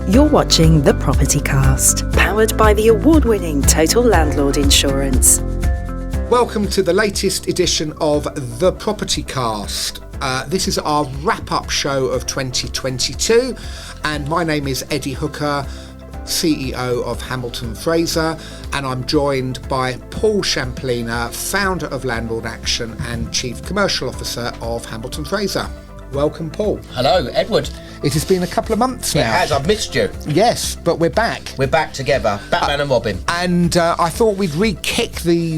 You're watching The Property Cast, powered by the award-winning Total Landlord Insurance. Welcome to the latest edition of The Property Cast. This is our wrap-up show of 2022, and my name is Eddie Hooker, CEO of Hamilton Fraser, and I'm joined by Paul Champlina, founder of Landlord Action and Chief Commercial Officer of Hamilton Fraser. Welcome, Paul. Hello, Edward. It has been a couple of months now. It has, I've missed you. Yes, but we're back. We're back together, Batman and Robin. And I thought we'd re-kick the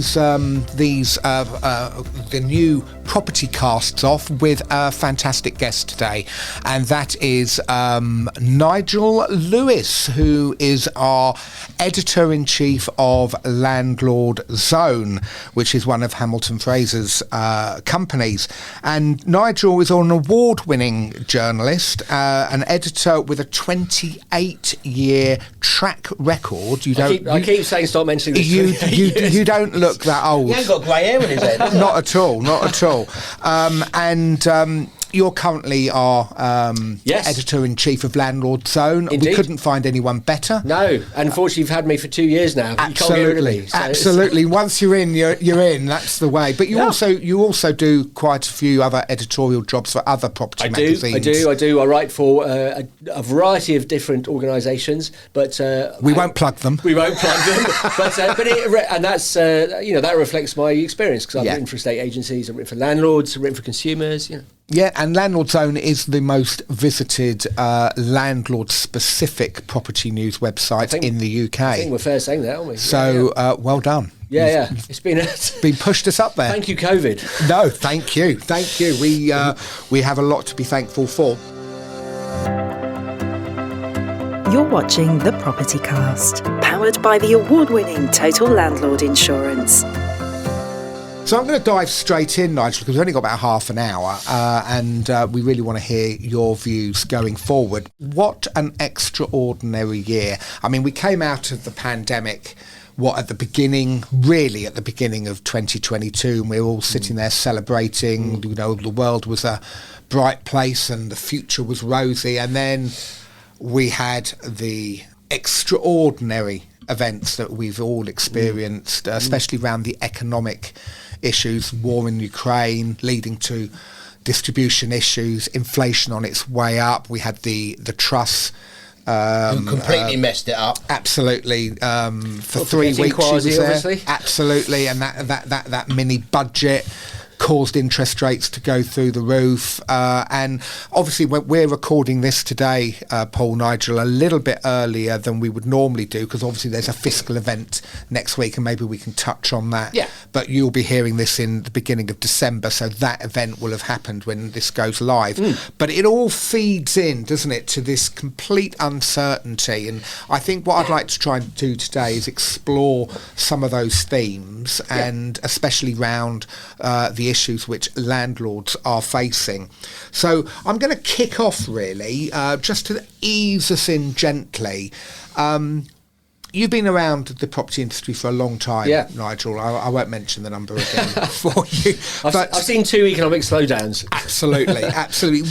new property casts off with a fantastic guest today, and that is Nigel Lewis, who is our editor-in-chief of LandlordZONE, which is one of Hamilton Fraser's companies. And Nigel is an award-winning journalist, an editor with a 28-year track record. I keep saying stop mentioning this. You don't look that old. He ain't got grey hair in his head. Not at all. You're currently our editor-in-chief of LandlordZONE. Indeed. We couldn't find anyone better. No, unfortunately, you've had me for 2 years now. Absolutely, you can't get rid of me, so absolutely. Once you're in, you're in. That's the way. But you also do quite a few other editorial jobs for other property magazines. I do. I write for a variety of different organisations, but we won't plug them. We won't plug them. That reflects my experience, because I've written for estate agencies, I've written for landlords, I've written for consumers. Yeah, and LandlordZONE is the most visited landlord-specific property news website in the UK. I think we're fair saying that, aren't we? So, well done. Yeah. It's been pushed us up there. Thank you, COVID. No, thank you. We have a lot to be thankful for. You're watching The Property Cast, powered by the award-winning Total Landlord Insurance. So I'm going to dive straight in, Nigel, because we've only got about half an hour, and we really want to hear your views going forward. What an extraordinary year. I mean, we came out of the pandemic, at the beginning of 2022, and we were all sitting there celebrating, the world was a bright place and the future was rosy, and then we had the extraordinary events that we've all experienced, especially around the economic issues, war in Ukraine leading to distribution issues, inflation on its way up. We had the truss who completely messed it up. Absolutely. For 3 weeks she was there. Obviously. Absolutely, and that mini budget caused interest rates to go through the roof, and obviously we're recording this today, Paul, Nigel, a little bit earlier than we would normally do, because obviously there's a fiscal event next week, and maybe we can touch on that. Yeah. But you'll be hearing this in the beginning of December, so that event will have happened when this goes live. But it all feeds in, doesn't it, to this complete uncertainty, and I think what I'd like to try and do today is explore some of those themes, and especially around the issues which landlords are facing. So I'm going to kick off really, just to ease us in gently. You've been around the property industry for a long time, Nigel. I won't mention the number again for you. I've seen 2 economic slowdowns. Absolutely.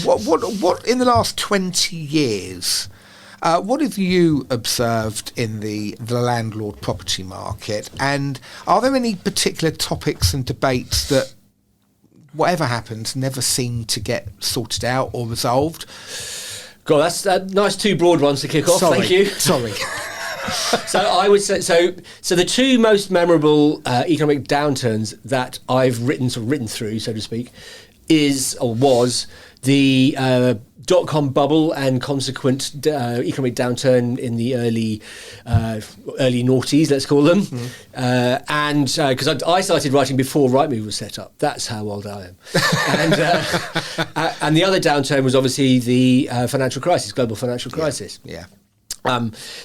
What in the last 20 years, what have you observed in the landlord property market, and are there any particular topics and debates that, whatever happens, never seem to get sorted out or resolved? God, that's nice 2 broad ones to kick off. Thank you. Sorry. So I would say so the 2 most memorable economic downturns that I've written through, so to speak, was the dot-com bubble and consequent economic downturn in the early noughties, let's call them. And because I started writing before Rightmove was set up. That's how old I am. And the other downturn was obviously the global financial crisis. Yeah.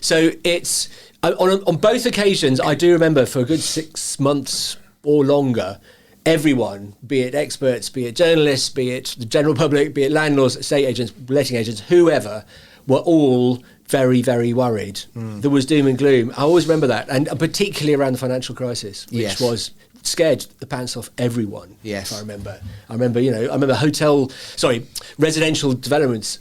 So it's on both occasions, I do remember for a good 6 months or longer, everyone, be it experts, be it journalists, be it the general public, be it landlords, estate agents, letting agents, whoever, were all very, very worried. There was doom and gloom. I always remember that, and particularly around the financial crisis, which was scared the pants off everyone. Yes. If I remember. I remember residential developments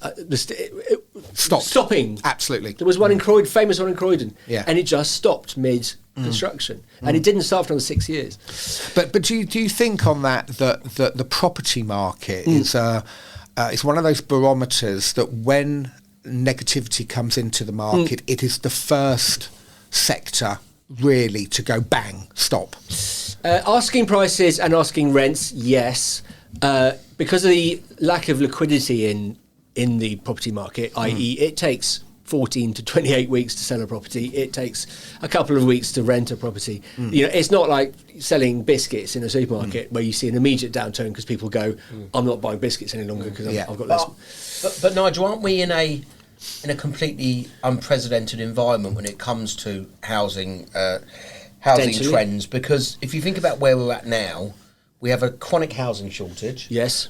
stopping. Absolutely. There was one in Croydon, famous one in Croydon, Yeah. and it just stopped mid-construction, and it didn't start for another 6 years. But do you think on that the property market is it's one of those barometers that when negativity comes into the market, it is the first sector really to go bang, stop? Asking prices and asking rents, yes, because of the lack of liquidity in the property market, i.e. it takes 14 to 28 weeks to sell a property. It takes a couple of weeks to rent a property. It's not like selling biscuits in a supermarket where you see an immediate downturn because people go, I'm not buying biscuits any longer because I've got less. But Nigel, aren't we in a completely unprecedented environment when it comes to housing trends? Because if you think about where we're at now, we have a chronic housing shortage. Yes.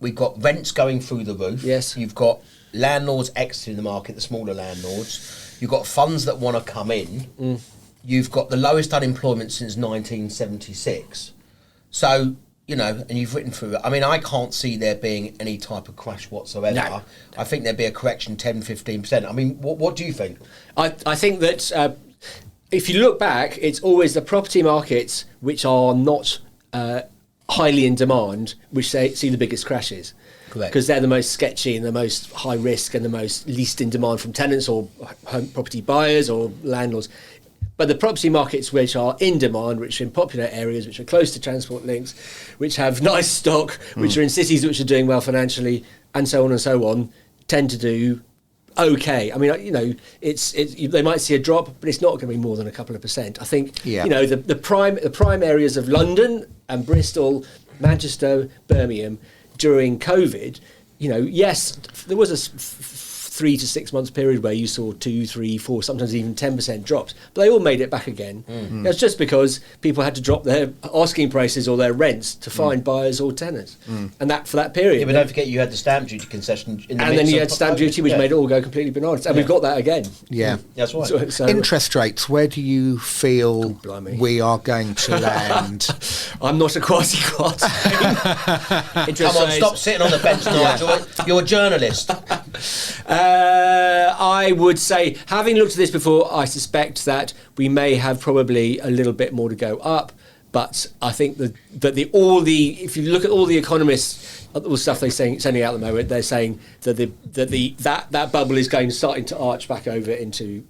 We've got rents going through the roof. Yes. You've got landlords exiting the market, the smaller landlords. You've got funds that want to come in. You've got the lowest unemployment since 1976. So, and you've written through it. I mean, I can't see there being any type of crash whatsoever. No. I think there'd be a correction 10, 15%. I mean, what do you think? I think that if you look back, it's always the property markets which are not highly in demand which see the biggest crashes. Correct. Because they're the most sketchy and the most high risk and the most least in demand from tenants or home property buyers or landlords. But the property markets which are in demand, which are in popular areas, which are close to transport links, which have nice stock, which are in cities which are doing well financially, and so on, tend to do okay. I mean, they might see a drop, but it's not going to be more than a couple of percent. I think, the prime areas of London and Bristol, Manchester, Birmingham, during COVID, yes, there was a 3 to 6 months period where you saw 2, 3, 4, sometimes even 10% drops, but they all made it back again. That's just because people had to drop their asking prices or their rents to find buyers or tenants, and that for that period. Yeah, but don't forget you had the stamp duty concession in the and then you had stamp duty, which made it all go completely bananas, and we've got that again. Yeah, that's right. So interest rates. Where do you feel we are going to land? I'm not a quasi-quasi. Come on, stop sitting on the fence, Nigel. You're a journalist. I would say, having looked at this before, I suspect that we may have probably a little bit more to go up. But I think that if you look at all the economists, all the stuff they're sending out at the moment, they're saying that that bubble is starting to arch back over into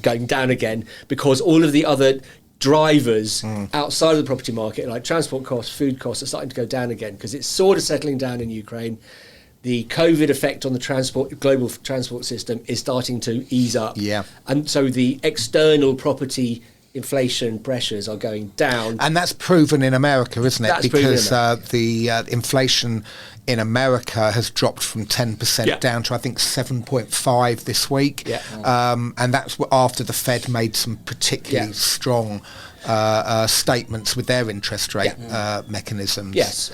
going down again, because all of the other drivers outside of the property market, like transport costs, food costs, are starting to go down again because it's sort of settling down in Ukraine. The COVID effect on the global transport system is starting to ease up. Yeah. And so the external property inflation pressures are going down. And that's proven in America, isn't it? That's because the inflation in America has dropped from 10% down to, I think, 7.5 this week. Yeah. And that's after the Fed made some particularly strong statements with their interest rate mechanisms. Yes.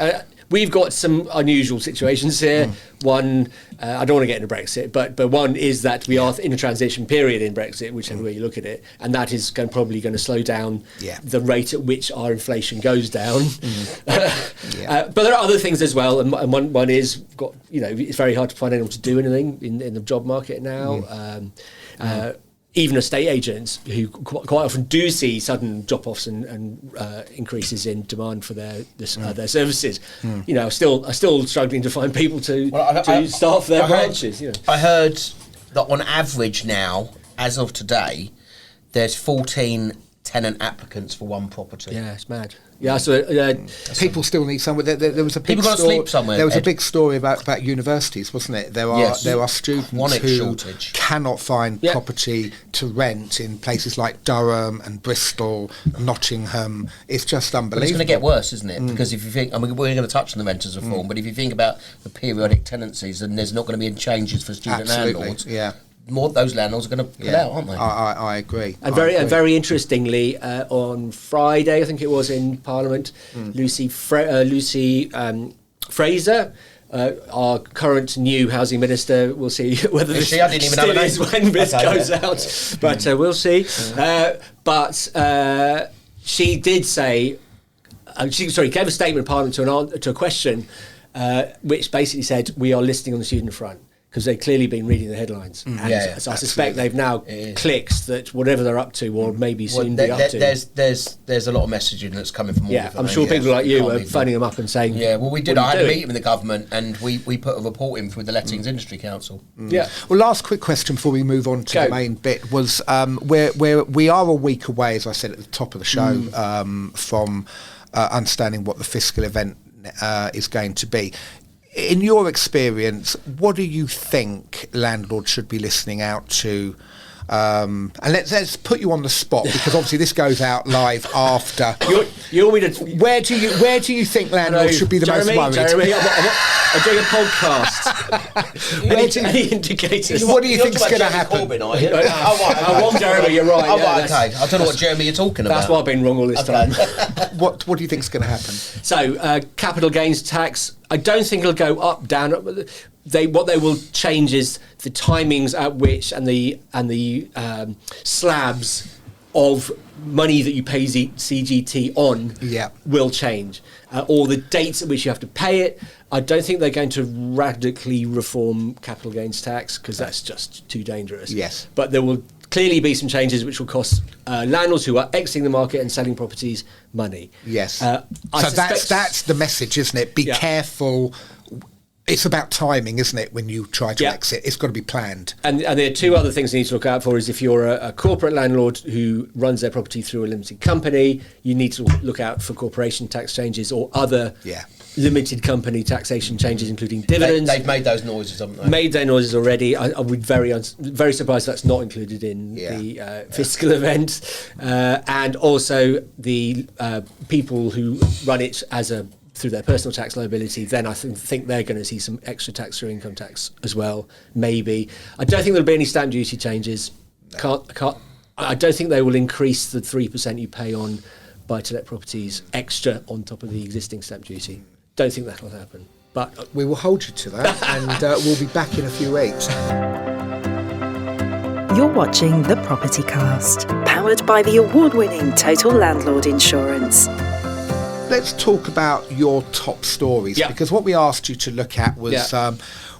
We've got some unusual situations here. One, I don't want to get into Brexit, but one is that we are in a transition period in Brexit, whichever way you look at it, and that is probably going to slow down the rate at which our inflation goes down. But there are other things as well, and one is it's very hard to find anyone to do anything in the job market now. Even estate agents, who quite often do see sudden drop-offs and increases in demand for their services, are still struggling to find people to staff their branches. I heard that on average now, as of today, there's 14 tenant applicants for one property. Yeah, it's mad. Yeah, so people still need somewhere. There was a big people got to sleep somewhere. There was a big story about universities, wasn't it? There are students who cannot find property to rent in places like Durham and Bristol, Nottingham. It's just unbelievable. But it's going to get worse, isn't it? Because if you think, we're going to touch on the renters reform, but if you think about the periodic tenancies, then there's not going to be any changes for student landlords. Yeah. More of those landlords are going to pull out, aren't they? I agree. And very interestingly, on Friday, I think it was in Parliament, Lucy Fraser, our current new housing minister, we'll see whether this still is when this goes out, but we'll see. But she did say gave a statement in Parliament to a question, which basically said we are listing on the student front. Because they've clearly been reading the headlines. So I suspect they've now clicked that whatever they're up to, or maybe soon be up to. There's a lot of messaging that's coming from all of them. I'm sure people like you are phoning them up and saying, yeah, well, we did. I had a meeting with the government and we put a report in for the Lettings Industry Council. Yeah. Well, last quick question before we move on to the main bit was we are a week away, as I said at the top of the show, from understanding what the fiscal event is going to be. In your experience, what do you think landlords should be listening out to? And let's put you on the spot, because obviously this goes out live after. You want me to? Where do you think landlords should be the most worried? Jeremy, I'm doing a podcast. Any indicators? What do you think's going to happen? Corbyn, are you? Oh, wrong, Jeremy. You're right. Okay. I don't know what Jeremy you're talking about. That's why I've been wrong all this time. What do you think's going to happen? So, capital gains tax. I don't think it'll go up, down. What they will change is the timings at which and the slabs of money that you pay CGT on will change, or the dates at which you have to pay it. I don't think they're going to radically reform capital gains tax, because that's just too dangerous. Yes, but there will clearly be some changes which will cost landlords who are exiting the market and selling properties money. Yes. So that's the message, isn't it? Be careful. It's about timing, isn't it? When you try to exit, it's got to be planned. And there are two other things you need to look out for. Is if you're a corporate landlord who runs their property through a limited company, you need to look out for corporation tax changes or other limited company taxation changes, including dividends. They've made those noises, haven't they? Made their noises already. I would be very surprised that's not included in the fiscal event. And also the people who run it through their personal tax liability, then I think they're going to see some extra tax through income tax as well, maybe. I don't think there'll be any stamp duty changes. I don't think they will increase the 3% you pay on buy-to-let properties extra on top of the existing stamp duty. Don't think that'll happen. But we will hold you to that, and we'll be back in a few weeks. You're watching The Property Cast, powered by the award-winning Total Landlord Insurance. Let's talk about your top stories, because what we asked you to look at was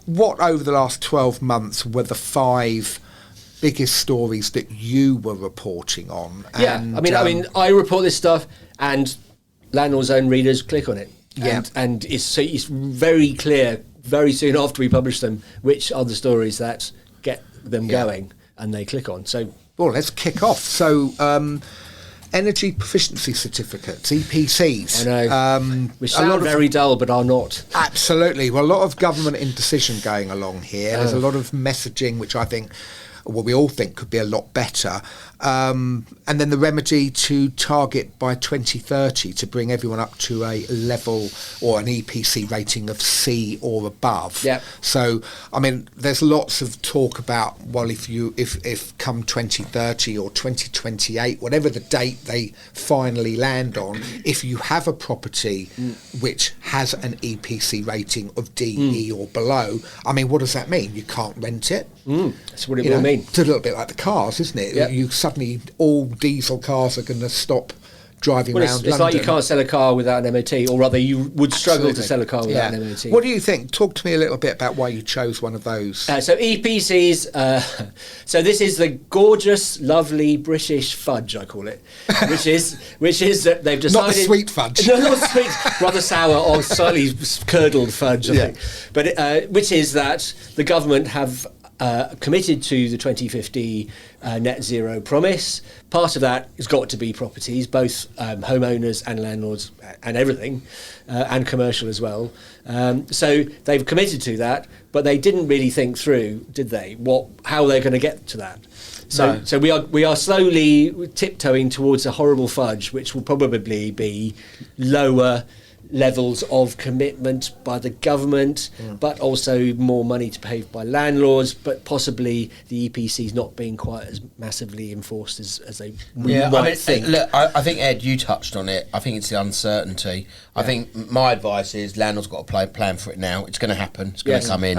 what over the last 12 months were the 5 biggest stories that you were reporting on. And, I mean, I report this stuff, and LandlordZONE readers click on it. And it's very clear very soon after we publish them which are the stories that get them going, and they click on. So, well, let's kick off. So, energy proficiency certificates, EPCs. I know, which sound very dull but are not. Absolutely. Well, a lot of government indecision going along here. There's a lot of messaging which I think, well, we all think could be a lot better. And then the remedy to target by 2030 to bring everyone up to a level or an EPC rating of C or above. So, I mean, there's lots of talk about, well, if come 2030 or 2028, whatever the date they finally land on, if you have a property which has an EPC rating of D, E or below, I mean, what does that mean? You can't rent it. That's what it will mean. It's a little bit like the cars, isn't it? You suddenly, all diesel cars are going to stop driving around London. It's like you can't sell a car without an MOT, or rather you would struggle to sell a car without an MOT. What do you think? Talk to me a little bit about why you chose one of those. So EPCs, so this is the gorgeous, lovely British fudge, I call it, which is that they've decided... Not the sweet fudge. No, not sweet, rather sour or slightly curdled fudge, I think. But which is that the government have committed to the 2050 net zero promise. Part of that has got to be properties, both homeowners and landlords and everything, and commercial as well. So they've committed to that, but they didn't really think through, did they, how they're going to get to that. So we are slowly tiptoeing towards a horrible fudge, which will probably be lower levels of commitment by the government, but also more money to pay by landlords, but possibly the EPCs not being quite as massively enforced as they might think. Look, I think, Ed, you touched on it. I think it's the uncertainty. I think my advice is landlords got to plan for it now. It's going to happen. It's going to come in.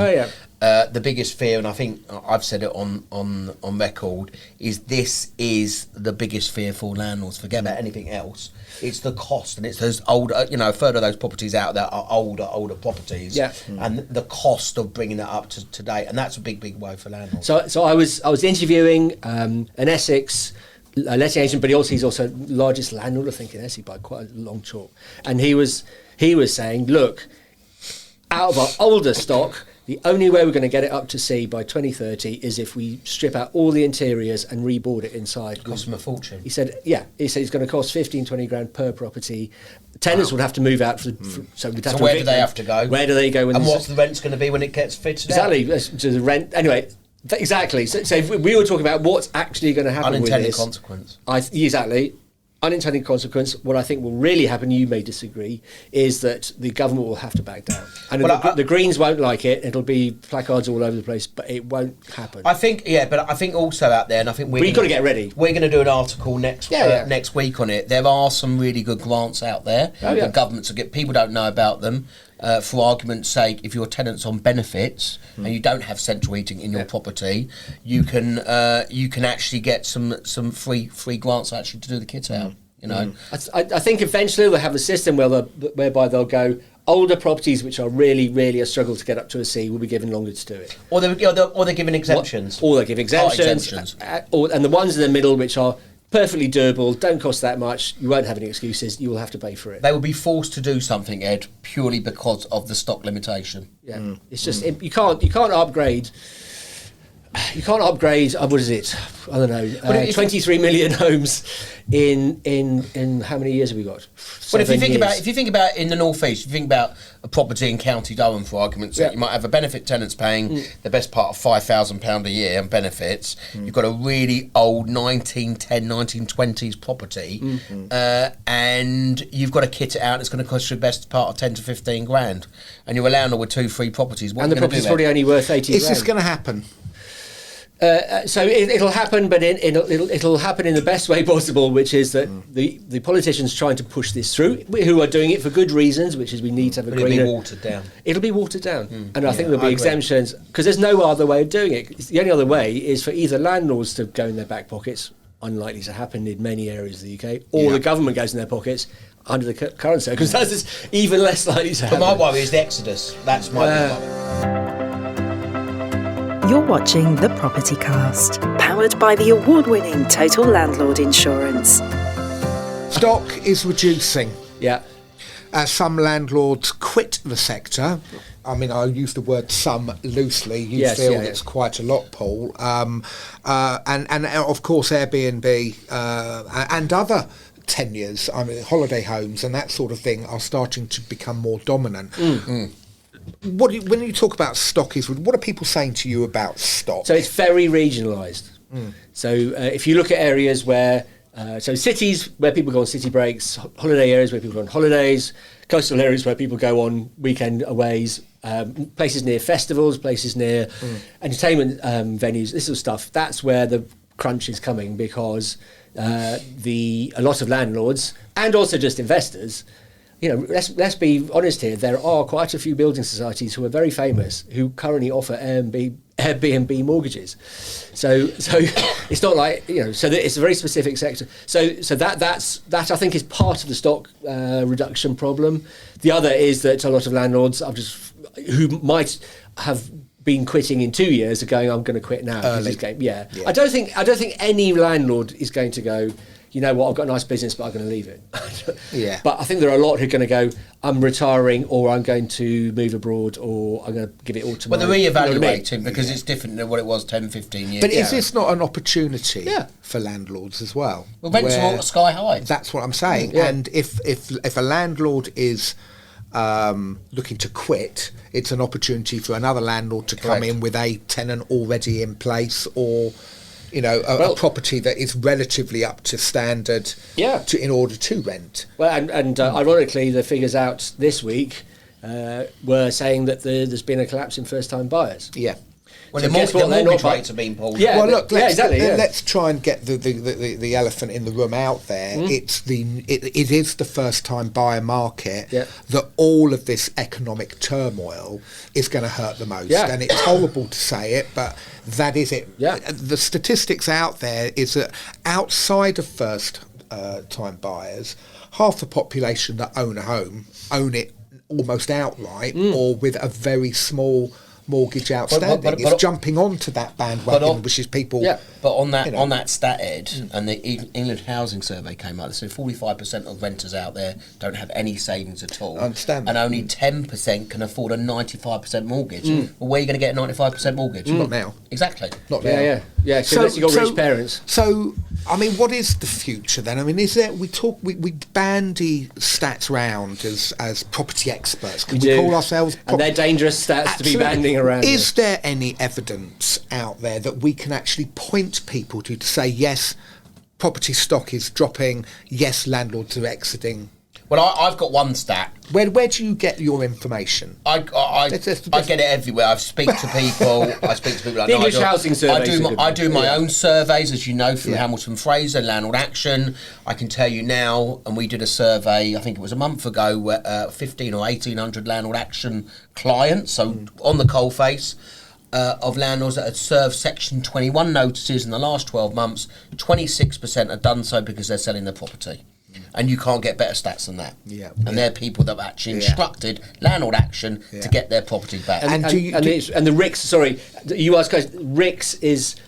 the biggest fear, and I think I've said it on record, is this is the biggest fear for landlords. Forget about anything else. It's the cost, and it's those older, a third of those properties out there are older properties, and the cost of bringing it up to date, and that's a big woe for landlords. So I was interviewing an Essex letting agent, but he's also the largest landlord, I think, in Essex by quite a long chalk, and he was saying, look, out of our older stock, the only way we're going to get it up to C by 2030 is if we strip out all the interiors and reboard it inside. It costs them a fortune. He said it's going to cost 15-20 grand per property. Tenants would have to move out. So where do they have to go? Where do they go? And what's the rent's going to be when it gets fitted out? Exactly. To the rent. Anyway, exactly. So if we were talking about what's actually going to happen with this. Unintended consequence. Exactly. Unintended consequence. What I think will really happen, you may disagree, is that the government will have to back down, and the Greens won't like it. It'll be placards all over the place, but it won't happen. I think, but I think also out there, and I think we've got to get ready. We're going to do an article next week on it. There are some really good grants out there. The governments will get. People don't know about them. For argument's sake, if your tenant's on benefits and you don't have central heating in your property, you can actually get some free grants actually to do the kits out. I think eventually they'll have a system whereby they'll go, older properties which are really a struggle to get up to a C will be given longer to do it, or they're given exemptions, or they give exemptions, and the ones in the middle which are perfectly doable, don't cost that much, you won't have any excuses, you will have to pay for it. They will be forced to do something, Ed, purely because of the stock limitation. It's just you can't upgrade. You can't upgrade. What is it? I don't know. 23 million homes in how many years have we got? Well, if you think about in the northeast, if you think about a property in County Durham, for argument's sake, you might have a benefit tenants paying the best part of £5,000 a year in benefits. You've got a really old 1910, 1920s property, and you've got to kit it out. It's going to cost you the best part of 10 to 15 grand, and you're a landlord with 2-3 properties. And the property's probably only worth 80 grand. Is this going to happen? So it'll happen, but it'll happen in the best way possible, which is that the politicians trying to push this through, who are doing it for good reasons, which is we need to have a greener. It'll be watered down. It'll be watered down, and I think there'll be exemptions because there's no other way of doing it. The only other way is for either landlords to go in their back pockets, unlikely to happen in many areas of the UK, or the government goes in their pockets. Under the current circumstances, even less likely to happen. But my worry is the exodus. That's my worry. You're watching The Property Cast, powered by the award-winning Total Landlord Insurance. Stock is reducing. Yeah. As some landlords quit the sector. I mean, I use the word some loosely. You feel it's quite a lot, Paul. And of course, Airbnb and other tenures, I mean, holiday homes and that sort of thing are starting to become more dominant. When you talk about stock, what are people saying to you about stock? So it's very regionalised. So if you look at areas where, so cities where people go on city breaks, holiday areas where people go on holidays, coastal areas where people go on weekend aways, places near festivals, places near entertainment venues, this sort of stuff, that's where the crunch is coming because a lot of landlords and also just investors, let's be honest here. There are quite a few building societies who are very famous who currently offer Airbnb mortgages. So it's not like So it's a very specific sector. So that I think is part of the stock reduction problem. The other is that a lot of landlords who might have been quitting in 2 years are going, I'm going to quit now. Early. Yeah. I don't think any landlord is going to go, you know what, I've got a nice business, but I'm going to leave it. But I think there are a lot who are going to go, I'm retaring, or I'm going to move abroad, or I'm going to give it all to they're reevaluating because it's different than what it was 10, 15 years But is this not an opportunity for landlords as well? Well, rents are all sky high. That's what I'm saying. And if a landlord is looking to quit, it's an opportunity for another landlord to come in with a tenant already in place, or a property that is relatively up to standard in order to rent. Well, and ironically, the figures out this week were saying that there's been a collapse in first-time buyers. Yeah. Well, So the guess what? They're mortgage not- rates are being pulled. Yeah. Well, look, exactly. let's try and get the elephant in the room out there. It is the first time buyer market that all of this economic turmoil is going to hurt the most. Yeah. And it's horrible to say it, but that is it. Yeah. The statistics out there is that outside of first time buyers, half the population that own a home own it almost outright or with a very small mortgage outstanding. It's jumping onto that bandwagon, which is people. Yeah, but on that stat, Ed, and the England Housing Survey came out. So 45% of renters out there don't have any savings at all. I understand and that. only 10% can afford a 95% mortgage. Well, where are you going to get a 95% mortgage? Not now. Exactly. Not now. Yeah. So unless you've got rich parents. So, I mean, what is the future then? I mean, is there? We bandy stats round as property experts. Can we call ourselves? And they're dangerous stats to be banding around. Is there any evidence out there that we can actually point people to say yes, property stock is dropping? Yes, landlords are exiting. Well, I've got one stat. Where do you get your information? I get it everywhere. I speak to people. Like the English Nigel. Housing Survey. I do my own surveys, as you know, from Hamilton Fraser, Landlord Action. I can tell you now, and we did a survey, I think it was a month ago, where 1,500 or 1,800 Landlord Action clients, so on the coalface, of landlords that had served Section 21 notices in the last 12 months. 26% have done so because they're selling their property. And you can't get better stats than that. And they're people that have actually instructed Landlord Action to get their property back. And the RICS, sorry, you asked guys, RICS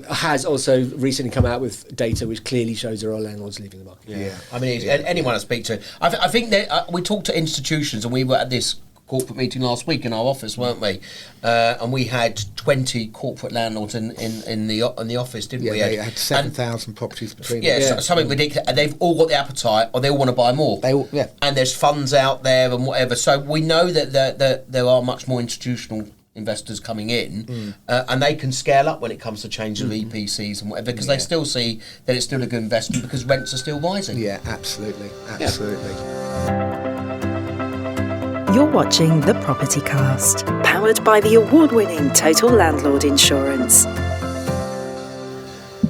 has also recently come out with data which clearly shows there are landlords leaving the market. I mean, anyone I speak to, I think that we talk to institutions, and we were at this corporate meeting last week in our office, weren't we? And we had 20 corporate landlords in the office, didn't we? They had 7,000 properties between them. Yeah, something ridiculous. And they've all got the appetite, or they all want to buy more. And there's funds out there and whatever. So we know that there are much more institutional investors coming in, and they can scale up when it comes to change of EPCs and whatever, because they still see that it's still a good investment because rents are still rising. Yeah, absolutely. You're watching The Property Cast, powered by the award-winning Total Landlord Insurance.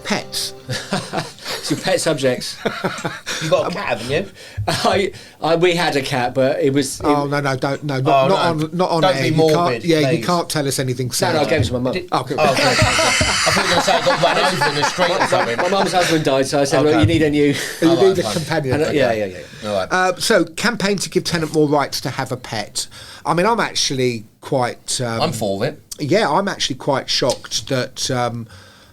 Pets. So pet subjects. You've got a cat, haven't you? We had a cat, but it was. Not on Don't air. be morbid. You can't tell us anything. No, I gave it to my mum. Okay. I thought you were going to say I got run over in the street or something. My mum's husband died, so I said, "Look, you need a new." You need a companion. Yeah. All right. So, campaign to give tenant more rights to have a pet. I mean, I'm actually quite. I'm for it. Yeah, I'm actually quite shocked that.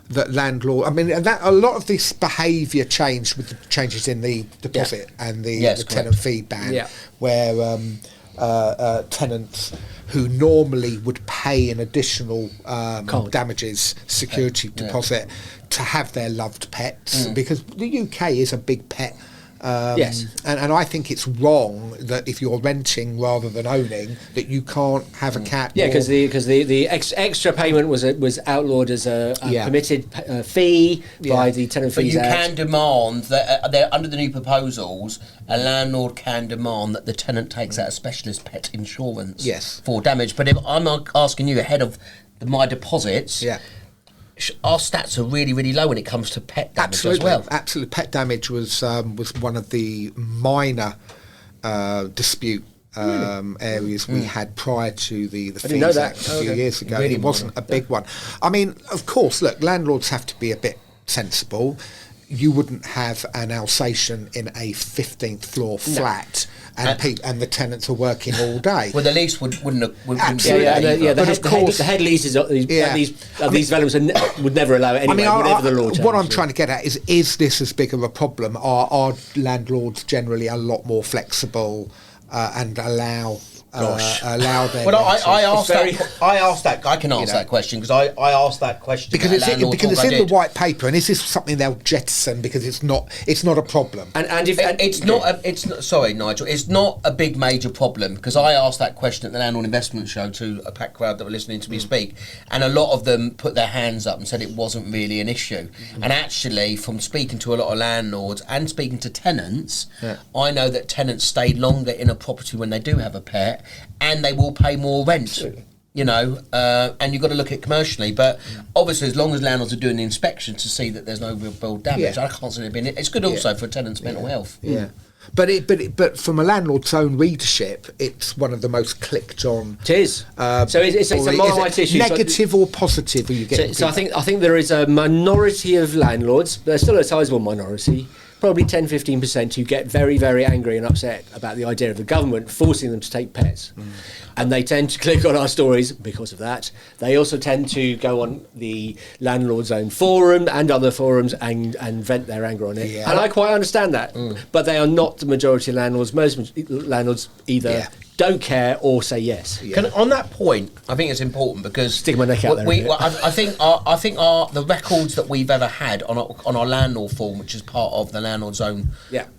That landlord, I mean, and that a lot of this behaviour changed with the changes in the deposit and the tenant fee ban, where tenants who normally would pay an additional damages security deposit to have their loved pets, because the UK is a big pet. And I think it's wrong that if you're renting rather than owning, that you can't have a cat. Yeah, because the extra payment was outlawed as a permitted fee by the Tenant Fees But you Act. can demand that under the new proposals, a landlord can demand that the tenant takes out a specialist pet insurance for damage. But if I'm asking you ahead of the mydeposits, our stats are really, really low when it comes to pet damage as well. Absolutely. Pet damage was one of the minor dispute areas we had prior to the Fees Act a few years ago. Really, it wasn't a big one. I mean, of course, look, landlords have to be a bit sensible. You wouldn't have an Alsatian in a 15th floor flat and the tenants are working all day. Well, the lease wouldn't Absolutely. The head leases of these developments would never allow it anyway, whatever the law changes. What I'm trying to get at is this as big of a problem? Are landlords generally a lot more flexible and allow their... Well, I asked that. I can answer that question because I asked that question because it's in the white paper. And is this something they'll jettison because it's not a problem? Sorry, Nigel. It's not a big major problem because I asked that question at the Landlord Investment Show to a packed crowd that were listening to me speak, and a lot of them put their hands up and said it wasn't really an issue. And actually, from speaking to a lot of landlords and speaking to tenants, I know that tenants stay longer in a property when they do have a pet, and they will pay more rent. and you've got to look at it commercially. But obviously, as long as landlords are doing the inspection to see that there's no real build damage, I can't see there being. It's good also for tenants' mental health. Yeah. But from a LandlordZONE readership, it's one of the most clicked on. It is. So it's a Marmite issue. Negative or positive? Are you getting? So I think there is a minority of landlords. There's still a sizable minority, probably 10-15%, who get very, very angry and upset about the idea of the government forcing them to take pets. And they tend to click on our stories because of that. They also tend to go on the LandlordZONE forum and other forums and vent their anger on it. Yeah. And I quite understand that. But they are not the majority of landlords. Most landlords either don't care or say yes. On that point, I think it's important because Stick my neck out there. I think the records that we've ever had on our landlord forum, which is part of the LandlordZONE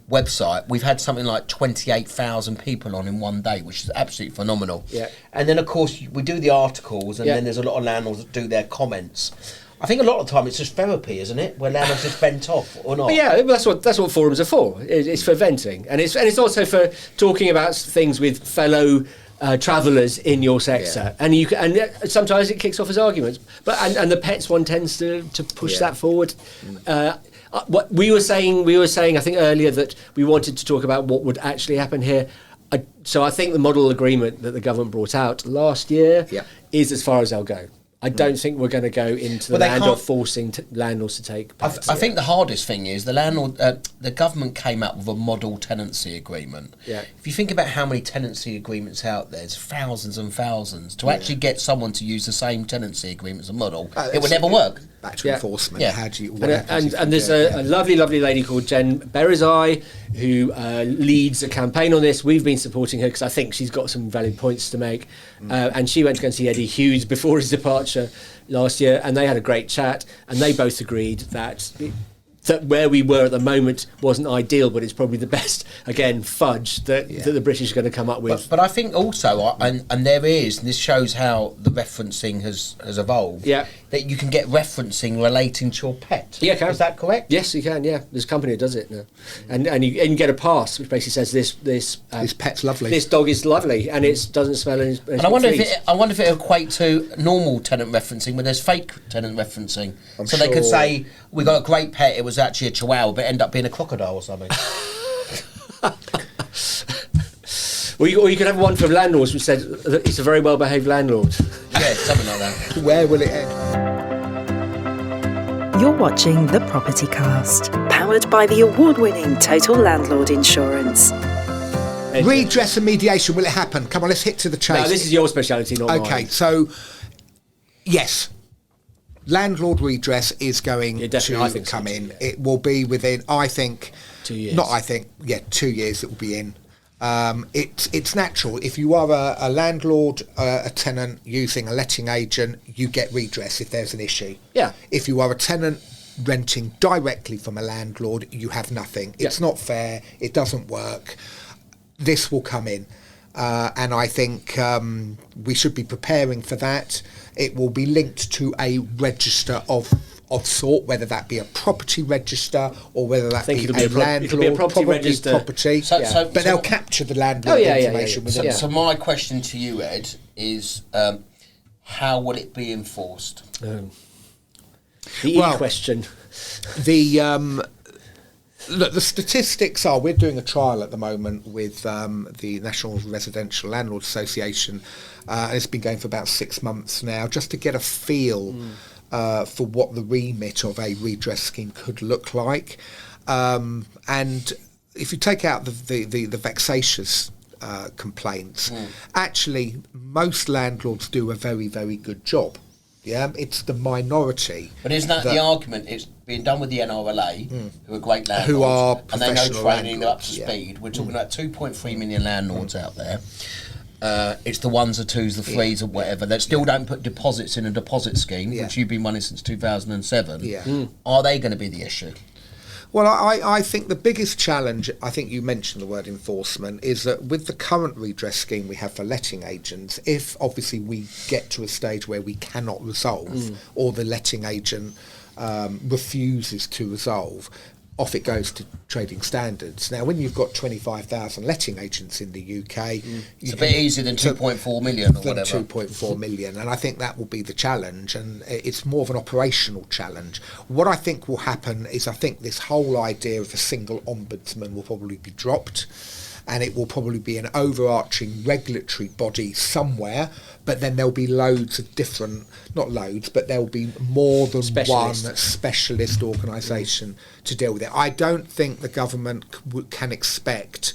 website, we've had something like 28,000 people on in one day, which is absolutely phenomenal. Yeah. And then of course we do the articles, and then there's a lot of landlords that do their comments. I think a lot of the time it's just therapy, isn't it? Where landlords just vent off or not. But yeah, that's what forums are for. It's for venting, and it's also for talking about things with fellow travellers in your sector. And sometimes it kicks off as arguments. But and the pets one tends to push that forward. What we were saying, I think earlier, that we wanted to talk about what would actually happen here. So I think the model agreement that the government brought out last year is as far as they'll go. I don't think we're going to go into the land of forcing landlords to take pets. I think the hardest thing is the government came up with a model tenancy agreement. Yeah. If you think about how many tenancy agreements out there, there's thousands and thousands. To actually get someone to use the same tenancy agreement as a model, it would never work. Back to enforcement. Yeah. How do you? And there's a lovely lady called Jen Berizai who leads a campaign on this. We've been supporting her because I think she's got some valid points to make. And she went to go and see Eddie Hughes before his departure last year, and they had a great chat, and they both agreed that where we were at the moment wasn't ideal, but it's probably the best, again, fudge that the British are going to come up with. But I think also, and there is, and this shows how the referencing has evolved, that you can get referencing relating to your pet. Yeah, can. Is that correct? Yes, you can, yeah. There's a company that does it now. And you can get a pass, which basically says this pet's lovely. This dog is lovely, and it doesn't smell any. And I wonder if it equate to normal tenant referencing, where there's fake tenant referencing. They could say, we got a great pet, it was actually a chihuahua, but end up being a crocodile or something. Or you could have one from landlords which said that it's a very well behaved landlord. Yeah, something like that. Where will it end? You're watching The Property Cast, powered by the award-winning Total Landlord Insurance. Redress and mediation, will it happen? Come on, let's hit to the chase. No, this is your speciality, not mine. Okay, so, yes, landlord redress is going to come in. It will be within, I think... 2 years. 2 years it will be in. It's natural. If you are a landlord, a tenant using a letting agent, you get redress if there's an issue. Yeah. If you are a tenant renting directly from a landlord, you have nothing. It's not fair. It doesn't work. This will come in. And I think we should be preparing for that. It will be linked to a register of sort, whether that be a property register or whether that be a landlord, it'll be a property register. Property. But they'll capture the landlord information with it. So my question to you, Ed, is how will it be enforced? The question. Look, the statistics are, we're doing a trial at the moment with the National Residential Landlord Association, and it's been going for about 6 months now, just to get a feel for what the remit of a redress scheme could look like. And if you take out the vexatious complaints, actually most landlords do a very, very good job. Yeah, it's the minority. But isn't that the argument? It's being done with the NRLA, who are great landlords, who are and they know training, they're up to landlords, speed. We're talking about 2.3 million landlords out there. It's the ones, the twos, the threes, or whatever that still don't put deposits in a deposit scheme, which you've been running since 2007. Are they going to be the issue? Well, I think the biggest challenge, I think you mentioned the word enforcement, is that with the current redress scheme we have for letting agents, if obviously we get to a stage where we cannot resolve or the letting agent refuses to resolve, off it goes to trading standards. Now, when you've got 25,000 letting agents in the UK, it's a bit easier than 2.4 million or than whatever. 2.4 million, and I think that will be the challenge, and it's more of an operational challenge. What I think will happen is I think this whole idea of a single ombudsman will probably be dropped, and it will probably be an overarching regulatory body somewhere, but then there'll be loads of different, not loads, but there'll be more than one specialist organisation to deal with it. I don't think the government can expect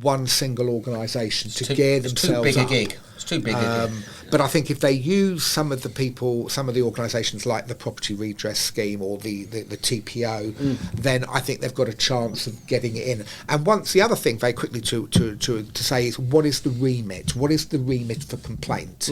one single organisation to gear themselves up. It's too big a gig. But I think if they use some of the organisations like the Property Redress Scheme or the TPO, then I think they've got a chance of getting it in. And once the other thing, very quickly to say is, what is the remit? What is the remit for complaint?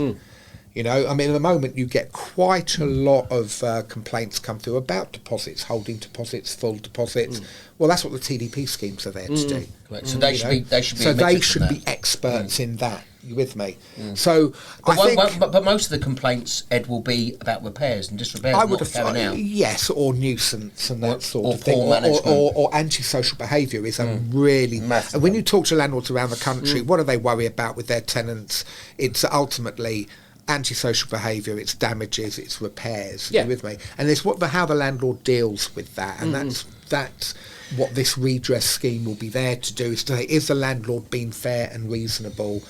You know, I mean, at the moment you get quite a lot of complaints come through about deposits, holding deposits, full deposits. Well, that's what the TDP schemes are there to do. Correct. So they should be experts in that. You with me? So but most of the complaints, Ed, will be about repairs and disrepairs. I would have thought, yes, or nuisance and that sort of thing, or antisocial behaviour is a really. And when you talk to landlords around the country, what do they worry about with their tenants? It's ultimately antisocial behaviour, it's damages, it's repairs. You with me? And it's how the landlord deals with that, and that's what this redress scheme will be there to do, is to say, is the landlord being fair and reasonable?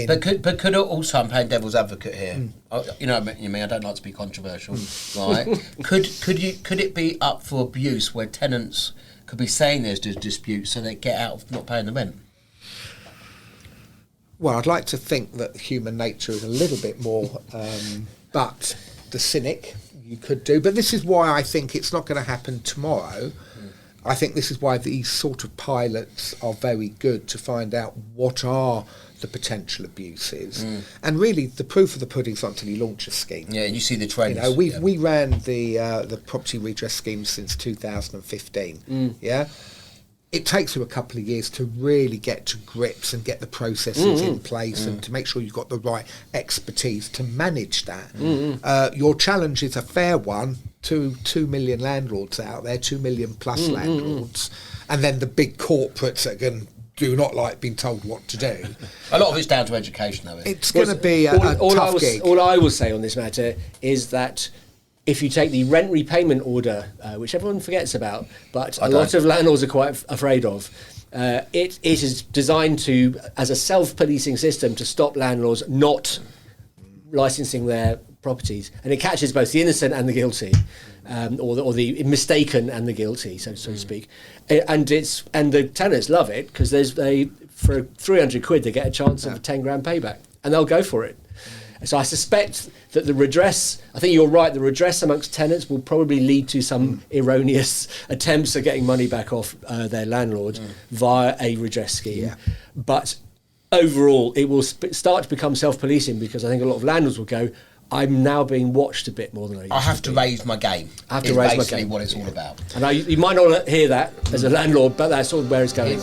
But could also, I'm playing devil's advocate here. You know what I mean? I don't like to be controversial, right? Could it be up for abuse where tenants could be saying there's a dispute so they get out of not paying the rent? Well, I'd like to think that human nature is a little bit more, but the cynic you could do. But this is why I think it's not going to happen tomorrow. I think this is why these sort of pilots are very good, to find out what are the potential abuses, and really the proof of the pudding's not until you launch a scheme. Yeah, and you see the trends. You know, we ran the property redress scheme since 2015. Yeah, it takes you a couple of years to really get to grips and get the processes in place and to make sure you've got the right expertise to manage that. Your challenge is a fair one to 2 million landlords out there, 2 million plus landlords, and then the big corporates that do not like being told what to do. A lot of it's down to education, though. It's going to be a tough gig. All I will say on this matter is that if you take the rent repayment order, which everyone forgets about, but a lot of landlords are quite afraid of, it is designed as a self-policing system to stop landlords not licensing their properties, and it catches both the innocent and the guilty, or the mistaken and the guilty, so to speak. And the tenants love it, because for 300 quid they get a chance of a 10 grand payback, and they'll go for it. So I suspect that the redress, I think you're right, the redress amongst tenants will probably lead to some erroneous attempts at getting money back off their landlord via a redress scheme. Yeah. But overall, it will start to become self-policing, because I think a lot of landlords will go, I'm now being watched a bit more than I used to. I have to raise my game. I have to raise my game. What it's all about. And you might not hear that as a landlord, but that's sort of where it's going.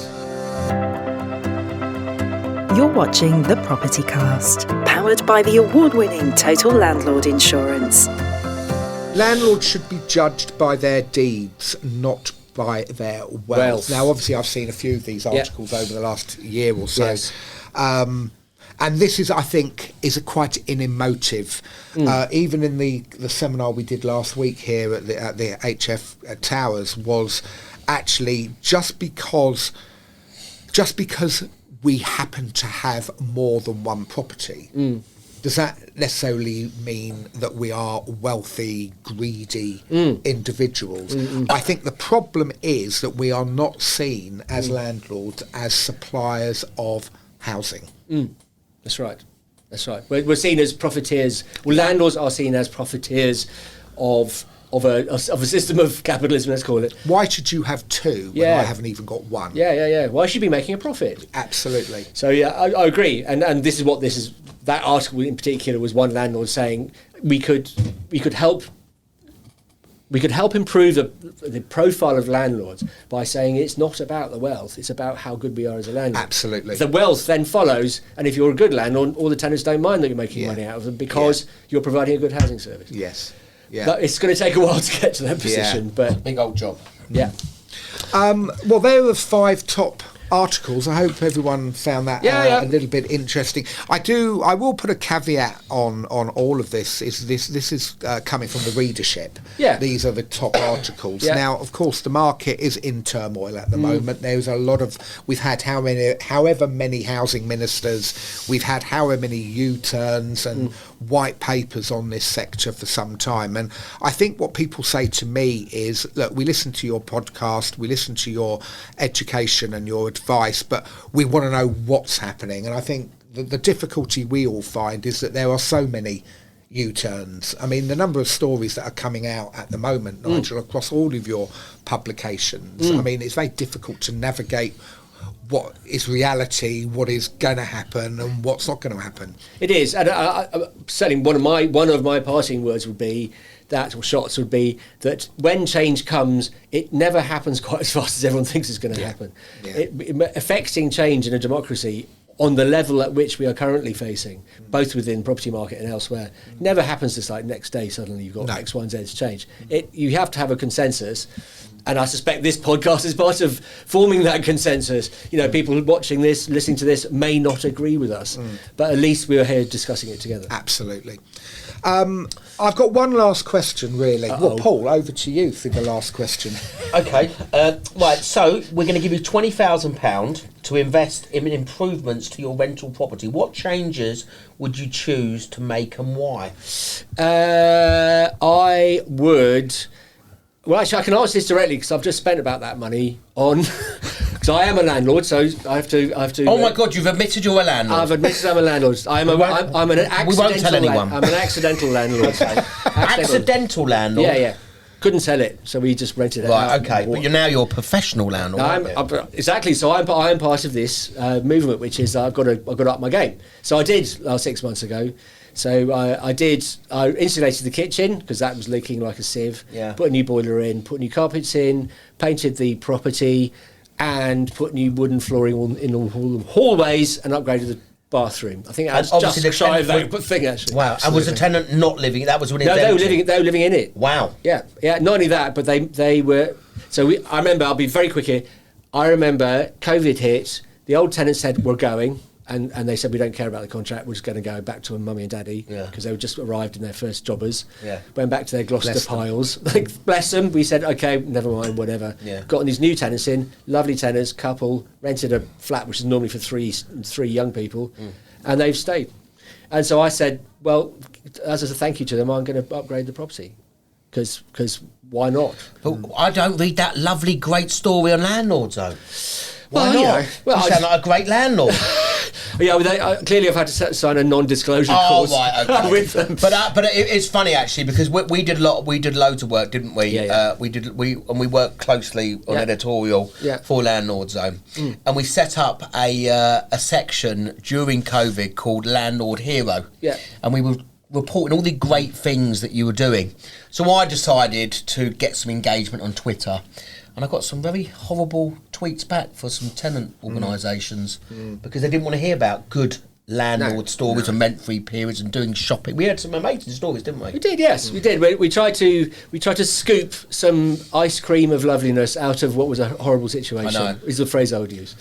You're watching The Property Cast, powered by the award-winning Total Landlord Insurance. Landlords should be judged by their deeds, not by their wealth. Now, obviously, I've seen a few of these articles over the last year or so. Yes. And this is, I think, quite an emotive. Even in the seminar we did last week here at the HF Towers, was actually just because we happen to have more than one property. Does that necessarily mean that we are wealthy, greedy individuals? I think the problem is that we are not seen as landlords as suppliers of housing. That's right. We're seen as profiteers. Well, landlords are seen as profiteers of a system of capitalism, let's call it. Why should you have two when I haven't even got one? Yeah. Why should you be making a profit? Absolutely. So I agree. And this is that article in particular was one landlord saying we could help improve the profile of landlords by saying it's not about the wealth, it's about how good we are as a landlord. Absolutely. The wealth then follows, and if you're a good landlord, all the tenants don't mind that you're making money out of them, because you're providing a good housing service. Yes. Yeah. But it's going to take a while to get to that position. But big old job. Yeah. Well, there were 5 top articles. I hope everyone found that a little bit interesting. I will put a caveat on all of this. This is coming from the readership. Yeah. These are the top articles. Yeah. Now, of course, the market is in turmoil at the moment. There's a lot of. We've had however many housing ministers. We've had however many U-turns and white papers on this sector for some time. And I think what people say to me is, look, we listen to your podcast, we listen to your education and your advice, but we want to know what's happening. And I think the difficulty we all find is that there are so many U-turns. I mean, the number of stories that are coming out at the moment, Nigel, across all of your publications, I mean, it's very difficult to navigate what is reality, what is going to happen, and what's not going to happen. It is, and certainly one of my parting words would be that, or shots would be that when change comes, it never happens quite as fast as everyone thinks it's going to happen. Yeah. Affecting change in a democracy on the level at which we are currently facing, both within property market and elsewhere, never happens just like next day suddenly you've got X, Y, and Z to change. You have to have a consensus. And I suspect this podcast is part of forming that consensus. You know, people watching this, listening to this, may not agree with us, but at least we're here discussing it together. Absolutely. I've got one last question, really. Well, Paul, over to you for the last question. Okay, right, so we're going to give you £20,000 to invest in improvements to your rental property. What changes would you choose to make and why? I would... Well, actually, I can answer this directly because I've just spent about that money on... Because I am a landlord, so I have to... Oh, my God, you've admitted you're a landlord. I've admitted I'm a landlord. I'm an accidental... We won't tell anyone. I'm an accidental landlord. Accidental landlord? Yeah. Couldn't sell it, so we just rented it out. Right, okay, but you're a professional landlord. Exactly, so I'm part of this movement, which is I've got to up my game. So I did 6 months ago. So I insulated the kitchen because that was leaking like a sieve. Yeah. Put a new boiler in, put new carpets in, painted the property, and put new wooden flooring in all the hallways and upgraded the bathroom. I think that was just shy of that thing, actually. Wow. Absolutely. And was the tenant not living? That was when it was empty? They were living in it. Wow. Yeah. Not only that, but they were. So I remember. I'll be very quick here. I remember COVID hit. The old tenant said we're going. And they said, we don't care about the contract, we're just going to go back to mummy and daddy because they were just arrived in their first jobbers. Yeah. Went back to their Gloucester piles. Bless them. We said, okay, never mind, whatever. Yeah. Got these new tenants in, lovely tenants, couple, rented a flat which is normally for three young people, and they've stayed. And so I said, well, as a thank you to them, I'm going to upgrade the property because why not? But I don't read that lovely, great story on LandlordZONE. Why not? You sound like a great landlord. Yeah, clearly I've had to sign a non-disclosure clause with them. But it's funny actually because we did loads of work, didn't we? Yeah. We worked closely on editorial for LandlordZONE, and we set up a section during COVID called Landlord Hero. Yeah, and we were reporting all the great things that you were doing. So I decided to get some engagement on Twitter. And I got some very horrible tweets back for some tenant organisations because they didn't want to hear about good landlord stories and rent-free periods and doing shopping. We had some amazing stories, didn't we? We did, yes, we did. We tried to scoop some ice cream of loveliness out of what was a horrible situation. I know. Is the phrase I would use.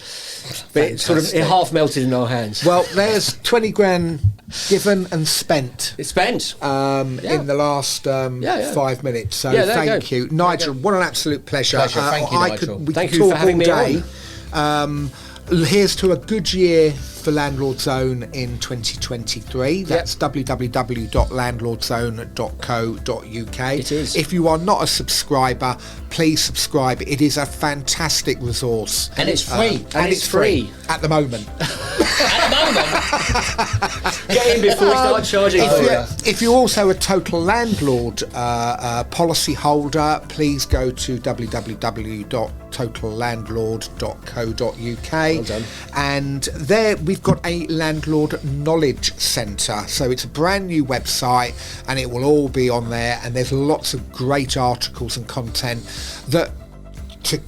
But it half melted in our hands. Well, there's 20 grand given and spent. It's spent in the last 5 minutes. So thank you, Nigel. What an absolute pleasure. Thank you, Nigel. Thank you for having me on. Here's to a good year for LandlordZONE in 2023. That's www.landlordzone.co.uk. It is. If you are not a subscriber, please subscribe. It is a fantastic resource. And it's free. And it's free. At the moment. Get in before we start charging for it. If you're also a total landlord policy holder, please go to www.totallandlord.co.uk. Well done. And there we've got a Landlord Knowledge Centre. So it's a brand new website and it will all be on there, and there's lots of great articles and content that, to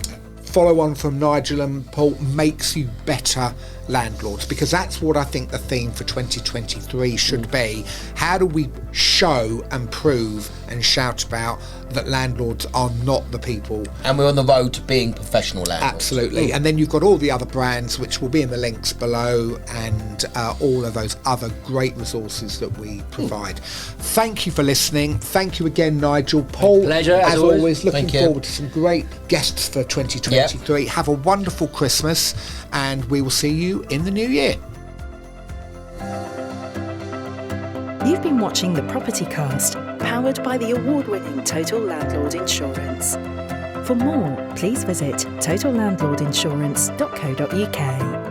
follow on from Nigel and Paul, makes you better landlords, because that's what I think the theme for 2023 should be. How do we show and prove and shout about that landlords are not the people? And we're on the road to being professional landlords. Absolutely. And then you've got all the other brands, which will be in the links below, and all of those other great resources that we provide. Thank you for listening. Thank you again, Nigel. Paul, Pleasure, as always. looking Thank you. forward to some great guests for 2023. Have a wonderful Christmas, and we will see you in the new year. You've been watching the Property Cast, powered by the award-winning Total Landlord Insurance. For more, please visit totallandlordinsurance.co.uk.